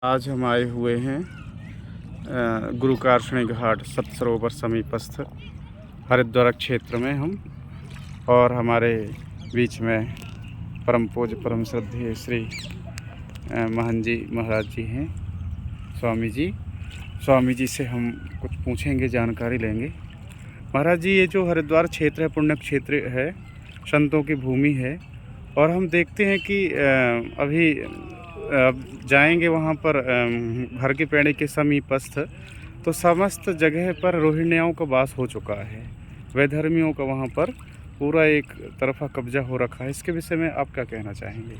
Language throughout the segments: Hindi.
आज हम आए हुए हैं गुरुकार्षणी घाट सतसरोवर समीपस्थ हरिद्वार क्षेत्र में हम, और हमारे बीच में परम पूज्य परम श्रद्धेय श्री महन जी महाराज जी हैं। स्वामी जी से हम कुछ पूछेंगे, जानकारी लेंगे। महाराज जी, ये जो हरिद्वार क्षेत्र है, पुण्य क्षेत्र है, संतों की भूमि है, और हम देखते हैं कि अभी जाएंगे वहाँ पर हर की पैड़ी के समीपस्थ, तो समस्त जगह पर रोहिण्याओं का वास हो चुका है। वैधर्मियों का वहाँ पर पूरा एक तरफा कब्जा हो रखा है। इसके विषय में आप क्या कहना चाहेंगे?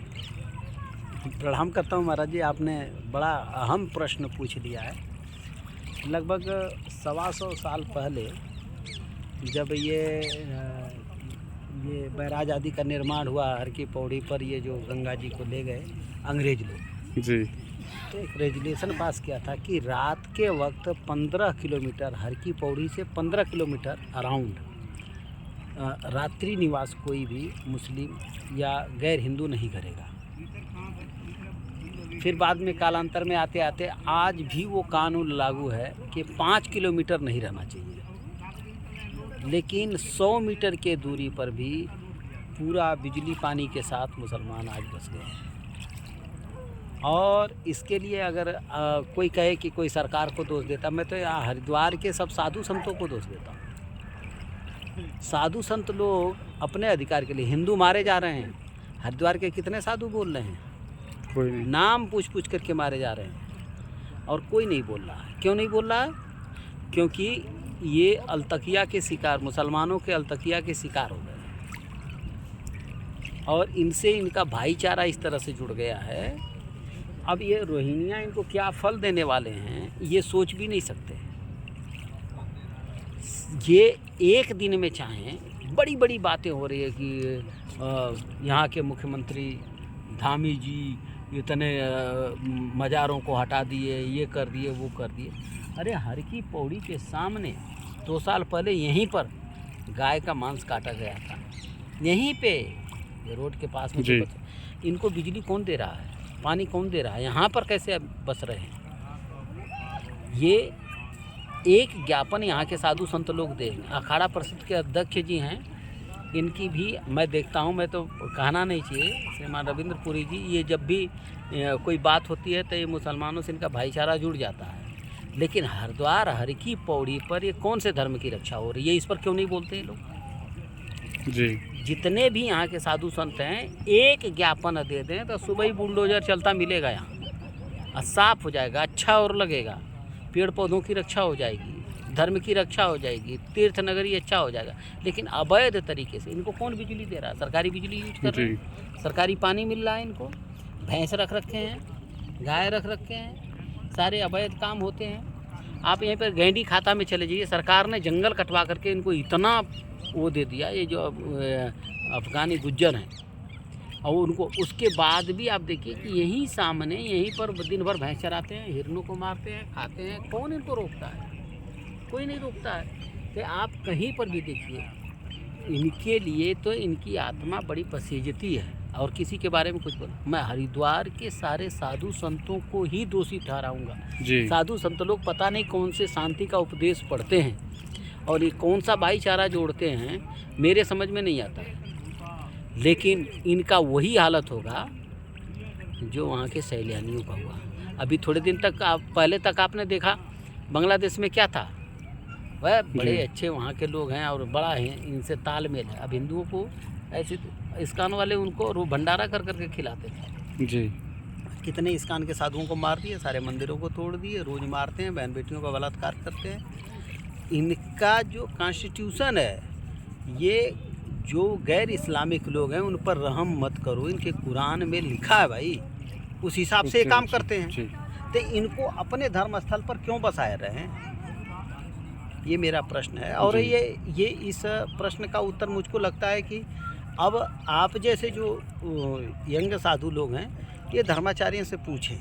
प्रणाम करता हूँ महाराज जी, आपने बड़ा अहम प्रश्न पूछ लिया है। लगभग 125 साल पहले जब ये बैराज आदि का निर्माण हुआ हर की पौड़ी पर, ये जो गंगा जी को ले गए अंग्रेज लोग जी, तो एक रेजुलेशन पास किया था कि रात के वक्त 15 किलोमीटर हर की पौड़ी से 15 किलोमीटर अराउंड रात्रि निवास कोई भी मुस्लिम या गैर हिंदू नहीं करेगा। फिर बाद में कालांतर में आते आते आज भी वो कानून लागू है कि 5 किलोमीटर नहीं रहना चाहिए, लेकिन 100 मीटर के दूरी पर भी पूरा बिजली पानी के साथ मुसलमान आज बस गए हैं। और इसके लिए अगर कोई कहे कि कोई सरकार को दोष देता, मैं तो यहाँ हरिद्वार के सब साधु संतों को दोष देता हूँ। साधु संत लोग अपने अधिकार के लिए, हिंदू मारे जा रहे हैं, हरिद्वार के कितने साधु बोल रहे हैं, कोई नहीं। नाम पूछ पूछ करके मारे जा रहे हैं और कोई नहीं बोल रहा है। क्यों नहीं बोल रहा है? क्योंकि ये अलतकिया के शिकार, मुसलमानों के अलतकिया के शिकार हो गए और इनसे इनका भाईचारा इस तरह से जुड़ गया है। अब ये रोहिंग्या इनको क्या फल देने वाले हैं ये सोच भी नहीं सकते। ये एक दिन में चाहें, बड़ी बड़ी बातें हो रही है कि यहाँ के मुख्यमंत्री धामी जी इतने मज़ारों को हटा दिए, ये कर दिए, वो कर दिए। अरे हर की पौड़ी के सामने 2 साल पहले यहीं पर गाय का मांस काटा गया था, यहीं पे रोड के पास में। इनको बिजली कौन दे रहा है, पानी कौन दे रहा है, यहाँ पर कैसे बस रहे हैं? ये एक ज्ञापन यहाँ के साधु संत लोग दे। अखाड़ा परिषद के अध्यक्ष जी हैं, इनकी भी मैं देखता हूँ, मैं तो कहना नहीं चाहिए, श्रीमान रविंद्र पुरी जी, ये जब भी कोई बात होती है तो ये मुसलमानों से इनका भाईचारा जुड़ जाता है। लेकिन हरिद्वार हर की पौड़ी पर ये कौन से धर्म की रक्षा हो रही है, इस पर क्यों नहीं बोलते हैं लोग? जी, जितने भी यहाँ के साधु संत हैं, एक ज्ञापन दे दें तो सुबह ही बुलडोजर चलता मिलेगा यहाँ, और साफ हो जाएगा, अच्छा और लगेगा, पेड़ पौधों की रक्षा हो जाएगी, धर्म की रक्षा हो जाएगी, तीर्थ नगरी अच्छा हो जाएगा। लेकिन अवैध तरीके से इनको कौन बिजली दे रहा है? सरकारी बिजली यूज कर रहे हैं, सरकारी पानी मिल रहा है इनको, भैंस रख रखे हैं, गाय रख रखे हैं, सारे अवैध काम होते हैं। आप यहीं पर गैंडी खाता में चले जाइए, सरकार ने जंगल कटवा करके इनको इतना वो दे दिया, ये जो अफगानी गुज्जर हैं, और उनको उसके बाद भी आप देखिए कि यहीं सामने, यहीं पर दिन भर भैंस चराते हैं, हिरणों को मारते हैं, खाते हैं। कौन इनको रोकता है? कोई नहीं रोकता है। तो आप कहीं पर भी देखिए, इनके लिए तो इनकी आत्मा बड़ी पसीजती है। और किसी के बारे में कुछ बोला, मैं हरिद्वार के सारे साधु संतों को ही दोषी ठहराऊंगा। साधु संत लोग पता नहीं कौन से शांति का उपदेश पढ़ते हैं और ये कौन सा भाईचारा जोड़ते हैं, मेरे समझ में नहीं आता है। लेकिन इनका वही हालत होगा जो वहाँ के सैलानियों का हुआ। अभी थोड़े दिन तक पहले तक आपने देखा बांग्लादेश में क्या था, वह बड़े अच्छे वहाँ के लोग हैं और बड़ा है, इनसे तालमेल है। अब हिंदुओं को ऐसे इस्कान वाले उनको भंडारा कर करके खिलाते थे। जी, कितने इस्कान के साधुओं को मार दिए, सारे मंदिरों को तोड़ दिए, रोज़ मारते हैं, बहन बेटियों का बलात्कार करते हैं। इनका जो कॉन्स्टिट्यूशन है, ये जो गैर इस्लामिक लोग हैं उन पर रहम मत करो, इनके कुरान में लिखा है भाई, उस हिसाब से ये काम करते हैं। तो इनको अपने धर्म स्थल पर क्यों बसाए रहे हैं, ये मेरा प्रश्न है। और ये इस प्रश्न का उत्तर मुझको लगता है कि अब आप जैसे जो यंग साधु लोग हैं, ये धर्माचार्यों से पूछें।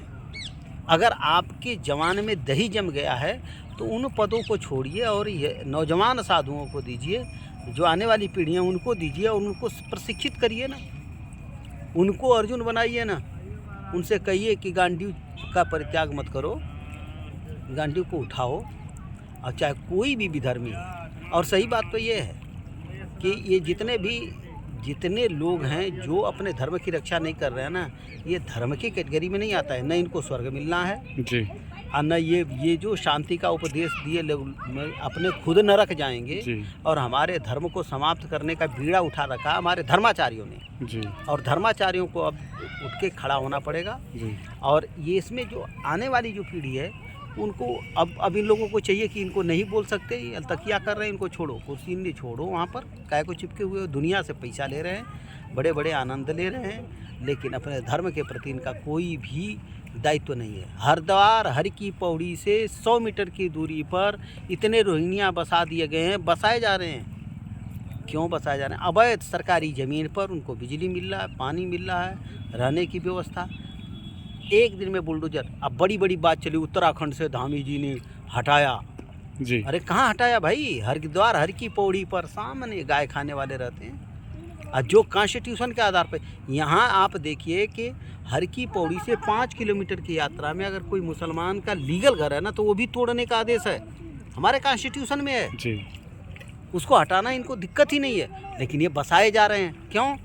अगर आपके जवान में दही जम गया है तो उन पदों को छोड़िए और ये नौजवान साधुओं को दीजिए, जो आने वाली पीढ़ियाँ उनको दीजिए और उनको प्रशिक्षित करिए ना, उनको अर्जुन बनाइए ना। उनसे कहिए कि गांडीव का परित्याग मत करो, गांडीव को उठाओ, और चाहे कोई भी धर्मी है। और सही बात तो ये है कि ये जितने लोग हैं जो अपने धर्म की रक्षा नहीं कर रहे हैं ना, ये धर्म की कैटेगरी में नहीं आता है। न इनको स्वर्ग मिलना है जी, और न ये जो शांति का उपदेश दिए लोग अपने खुद नरक जाएंगे। जी, और हमारे धर्म को समाप्त करने का बीड़ा उठा रखा हमारे धर्माचार्यों ने, जी, और धर्माचार्यों को अब उठ के खड़ा होना पड़ेगा। जी, और ये इसमें जो आने वाली जो पीढ़ी है उनको अब इन लोगों को चाहिए कि इनको नहीं बोल सकते, ये अलतकिया कर रहे हैं, इनको छोड़ो, कुर्सी नहीं छोड़ो, वहाँ पर काय को चिपके हुए हो, दुनिया से पैसा ले रहे हैं, बड़े बड़े आनंद ले रहे हैं, लेकिन अपने धर्म के प्रति इनका कोई भी दायित्व नहीं है। हरिद्वार हर की पौड़ी से 100 मीटर की दूरी पर इतने रोहिंग्या बसा दिए गए हैं, बसाए जा रहे हैं। क्यों बसाए जा रहे हैं? अवैध सरकारी ज़मीन पर उनको बिजली मिल रहा है, पानी मिल रहा है, रहने की व्यवस्था। एक दिन में बुलडोजर, अब बड़ी बड़ी बात चली, उत्तराखंड से धामी जी ने हटाया। जी, अरे कहाँ हटाया भाई? हरिद्वार हर की पौड़ी पर सामने गाय खाने वाले रहते हैं। और जो कॉन्स्टिट्यूशन के आधार पर, यहाँ आप देखिए कि हर की पौड़ी से 5 किलोमीटर की यात्रा में अगर कोई मुसलमान का लीगल घर है ना, तो वो भी तोड़ने का आदेश है, हमारे कॉन्स्टिट्यूशन में है। जी, उसको हटाना इनको दिक्कत ही नहीं है, लेकिन ये बसाए जा रहे हैं। क्यों?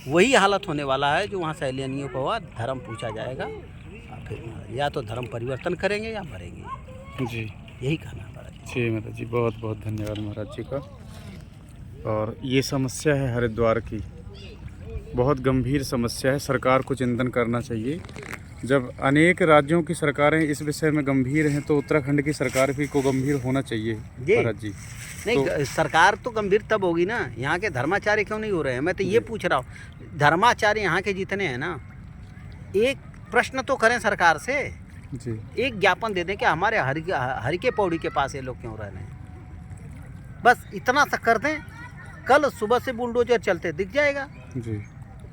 वही हालत होने वाला है जो वहाँ सैलानियों को हुआ, धर्म पूछा जाएगा, और फिर या तो धर्म परिवर्तन करेंगे या मरेंगे। जी, यही कहना है महाराज जी। जी महाराज जी, बहुत बहुत धन्यवाद महाराज जी का। और ये समस्या है हरिद्वार की, बहुत गंभीर समस्या है, सरकार को चिंतन करना चाहिए। जब अनेक राज्यों की सरकारें इस विषय में गंभीर हैं, तो उत्तराखंड की सरकार भी को गंभीर होना चाहिए महाराज जी। नहीं, सरकार तो गंभीर तब होगी ना, यहाँ के धर्माचार्य क्यों नहीं हो रहे हैं? मैं तो ये पूछ रहा हूँ, धर्माचार्य यहाँ के जितने हैं ना, एक प्रश्न तो करें सरकार से, जी, एक ज्ञापन दे दें कि हमारे हर के पौड़ी के पास ये लोग क्यों रह रहे हैं। बस इतना सा कर दें, कल सुबह से बुलडोजर चलते दिख जाएगा। जी,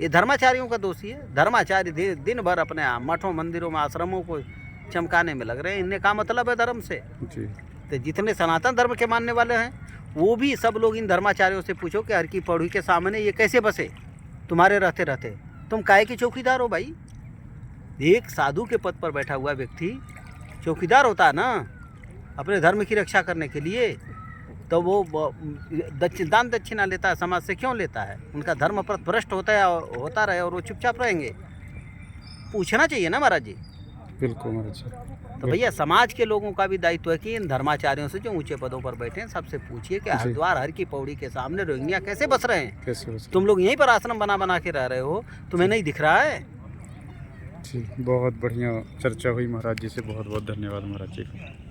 ये धर्माचार्यों का दोषी है। धर्माचार्य दिन भर अपने मठों, मंदिरों में, आश्रमों को चमकाने में लग रहे हैं। इनने का मतलब है धर्म से। जी, तो जितने सनातन धर्म के मानने वाले हैं, वो भी सब लोग इन धर्माचार्यों से पूछो कि हर की पौड़ी के सामने ये कैसे बसे तुम्हारे रहते रहते? तुम काहे के चौकीदार हो भाई? एक साधु के पद पर बैठा हुआ व्यक्ति चौकीदार होता है ना अपने धर्म की रक्षा करने के लिए, तो वो दान दक्षिणा लेता है, समाज से क्यों लेता है? उनका धर्म पर भ्रष्ट होता रहे और वो चुपचाप रहेंगे? पूछना चाहिए ना महाराज जी। बिल्कुल महाराज जी। तो भैया समाज के लोगों का भी दायित्व है कि इन धर्माचार्यों से जो ऊंचे पदों पर बैठे हैं, सबसे पूछिए कि हरिद्वार हर की पौड़ी के सामने रोहिंग्या कैसे बस रहे हैं? कैसे बस? तुम लोग यहीं पर आश्रम बना के रह रहे हो, तुम्हें नहीं दिख रहा है? जी, बहुत बढ़िया चर्चा हुई महाराज जी से, बहुत बहुत धन्यवाद महाराज जी।